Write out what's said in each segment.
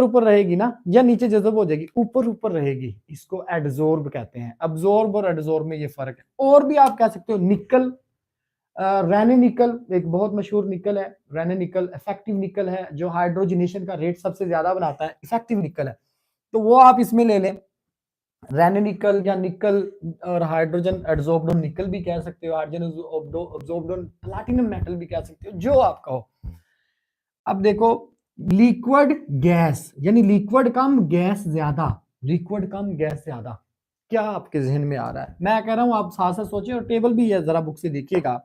ऊपर रहेगी ना, या नीचे जज़ब हो जाएगी, ऊपर ऊपर रहेगी, इसको एडजॉर्ब कहते हैं। अब्जॉर्ब और एडजॉर्ब में ये फर्क है। और भी आप कह सकते हो निकल, रेने-निकल एक बहुत मशहूर निकल है, रेने-निकल इफेक्टिव निकल है, जो हाइड्रोजनेशन का रेट सबसे ज्यादा बनाता है, इफेक्टिव निकल है, तो वो आप इसमें ले लें। रेने-निकल या निकल और हाइड्रोजन एडजॉर्ब्ड ऑन निकल भी कह सकते हो, hydrogen absorbed on platinum metal भी कह सकते हो, जो आप कहो। अब देखो, लिक्विड गैस यानी लिक्विड कम गैस ज्यादा, लिक्विड कम गैस ज्यादा, क्या आपके जहन में आ रहा है? मैं कह रहा हूं आप साथ साथ सोचें, और टेबल भी है, जरा बुक से देखिएगा।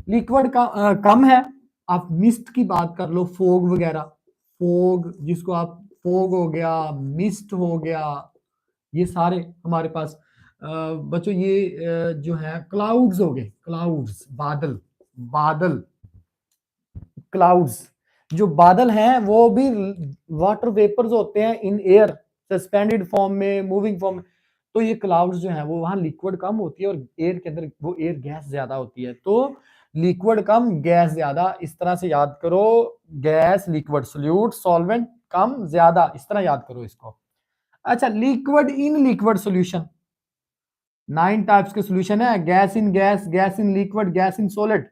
लिक्विड का कम है, आप मिस्ट की बात कर लो, फोग वगैरह, फोग जिसको आप फोग हो गया, मिस्ट हो गया, ये सारे हमारे पास बच्चों ये जो है क्लाउड्स हो गए, क्लाउड्स बादल, बादल क्लाउड्स, जो बादल हैं वो भी वाटर वेपर्स होते हैं इन एयर, सस्पेंडेड फॉर्म में, मूविंग फॉर्म में। तो ये क्लाउड्स जो है वो वहां लिक्विड कम होती है और एयर के अंदर वो एयर गैस ज्यादा होती है। तो लिक्विड कम गैस ज्यादा, इस तरह से याद करो। गैस, लिक्विड, सोल्यूट, सॉल्वेंट कम ज्यादा, इस तरह याद करो इसको। अच्छा, liquid in liquid solution, 9 types के सोल्यूशन है, gas in gas, gas in liquid, gas in solid.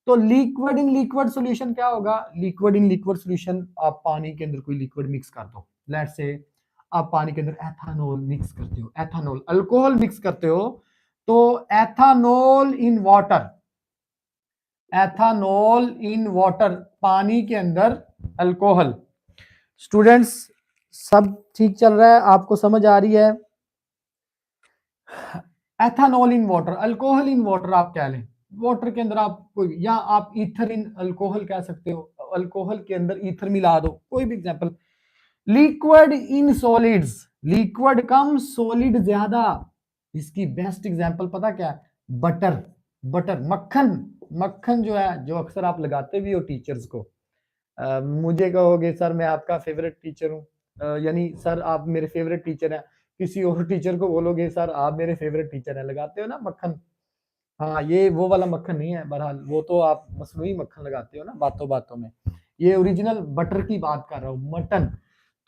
तो लिक्विड इन लिक्विड सॉल्यूशन क्या होगा? लिक्विड इन लिक्विड सॉल्यूशन, आप पानी के अंदर कोई लिक्विड मिक्स कर दो, लेट्स से आप पानी के अंदर एथानॉल मिक्स करते हो, एथानॉल अल्कोहल मिक्स करते हो, तो ethanol in water, ethanol in water, पानी के अंदर अल्कोहल। स्टूडेंट्स सब ठीक चल रहा है? आपको समझ आ रही है? Ethanol in water, alcohol in water आप कह लें, वाटर के अंदर आप कोई, या आप ईथर इन अल्कोहल कह सकते हो, अल्कोहल के अंदर ईथर मिला दो, कोई भी example. Liquid in solids, liquid come solid ज्यादा, इसकी बेस्ट एग्जांपल पता क्या है? बटर, बटर मक्खन, मक्खन जो है, जो अक्सर आप लगाते भी हो टीचर्स को। मुझे कहोगे सर मैं आपका फेवरेट टीचर हूँ, यानी सर आप मेरे फेवरेट टीचर हैं, किसी और टीचर को बोलोगे सर आप मेरे फेवरेट टीचर हैं, लगाते हो ना मक्खन। हाँ, ये वो वाला मक्खन नहीं है, बहरहाल वो तो आप मसनूई मक्खन लगाते हो ना बातों बातों में, ये ओरिजिनल बटर की बात कर रहा हूँ, मटन।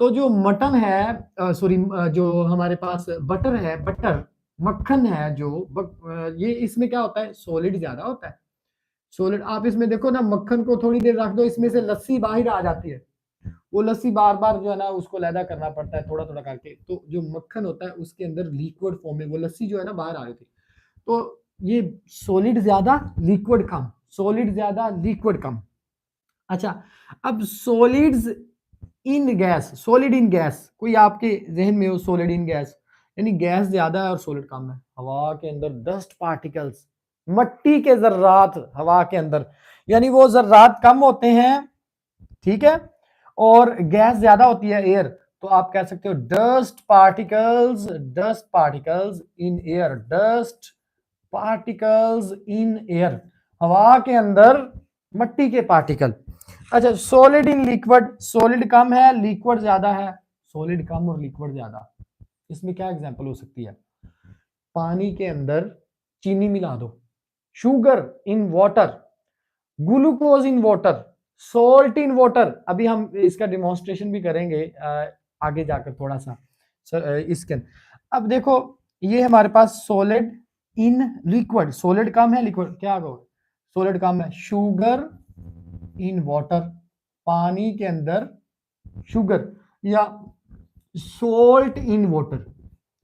तो जो मटन है, सॉरी, जो हमारे पास बटर है, बटर मक्खन है जो ये इसमें क्या होता है? सॉलिड ज्यादा होता है, सॉलिड। आप इसमें देखो ना, मक्खन को थोड़ी देर रख दो, इसमें से लस्सी बाहर आ जाती है, वो लस्सी बार बार जो है ना उसको लैदा करना पड़ता है थोड़ा थोड़ा करके, तो जो मक्खन होता है उसके अंदर लिक्विड फॉर्म में वो लस्सी जो है ना बाहर आ रही थी। तो ये सॉलिड ज्यादा लिक्विड कम, सॉलिड ज्यादा लिक्विड कम। अच्छा, अब solids in gas, solid in gas, कोई आपके जहन में हो? सॉलिड इन गैस यानी गैस ज्यादा है और सॉलिड कम है। हवा के अंदर डस्ट पार्टिकल्स, मट्टी के जर्रात हवा के अंदर, यानी वो जर्रात कम होते हैं, ठीक है, और गैस ज्यादा होती है, एयर। तो आप कह सकते हो dust particles, dust particles in air, dust particles in air, हवा के अंदर मट्टी के पार्टिकल। अच्छा, सॉलिड इन लिक्विड, सॉलिड कम है लिक्विड ज्यादा है, सॉलिड कम और लिक्विड ज्यादा, इसमें क्या एग्जांपल हो सकती है? पानी के अंदर चीनी मिला दो, sugar in water, glucose in water, salt in water. अभी हम इसका डिमॉन्स्ट्रेशन भी करेंगे आगे जाकर थोड़ा सा इसके। अब देखो, ये हमारे पास सॉलिड इन लिक्विड, सॉलिड कम है लिक्विड क्या कहो? सॉलिड कम है, शुगर इन वाटर, पानी के अंदर शुगर, या salt in water,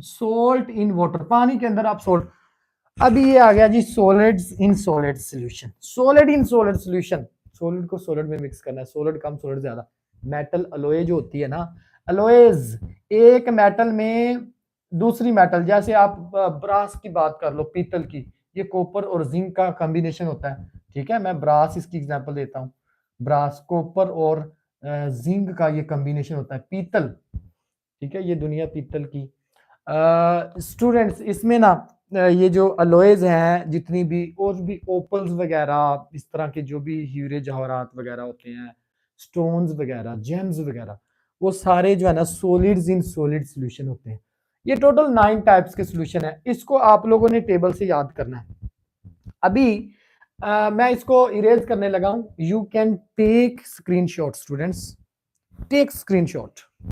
salt in water, पानी के अंदर आप सोल्ट। अभी ये आ गया जी solids in solid solution, solid in solid solution, solid को सॉलिड में मिक्स करना है, सॉलिड कम सॉलिड ज्यादा। मेटल अलॉय जो होती है ना, अलॉयज, एक मेटल में दूसरी मेटल, जैसे आप ब्रास की बात कर लो, पीतल की, ये कॉपर और जिंक का कॉम्बिनेशन होता है, ठीक है, मैं ब्रास इसकी एग्जांपल देता हूँ, ब्रास कॉपर और जिंक का ये कॉम्बिनेशन होता है, पीतल, ठीक है, ये दुनिया पीतल की। स्टूडेंट्स इसमें ना ये जो अलॉयज हैं जितनी भी, और भी ओपल्स वगैरह, इस तरह के जो भी हीरे जवाहरात वगैरह होते हैं, स्टोन्स वगैरह, जेम्स वगैरह, वो सारे जो है ना सॉलिड्स इन सॉलिड सॉल्यूशन होते हैं। ये टोटल 9 टाइप्स के सॉल्यूशन है, इसको आप लोगों ने टेबल से याद करना है। अभी मैं इसको इरेज करने लगा हूं, you can take screenshot, students take screenshot.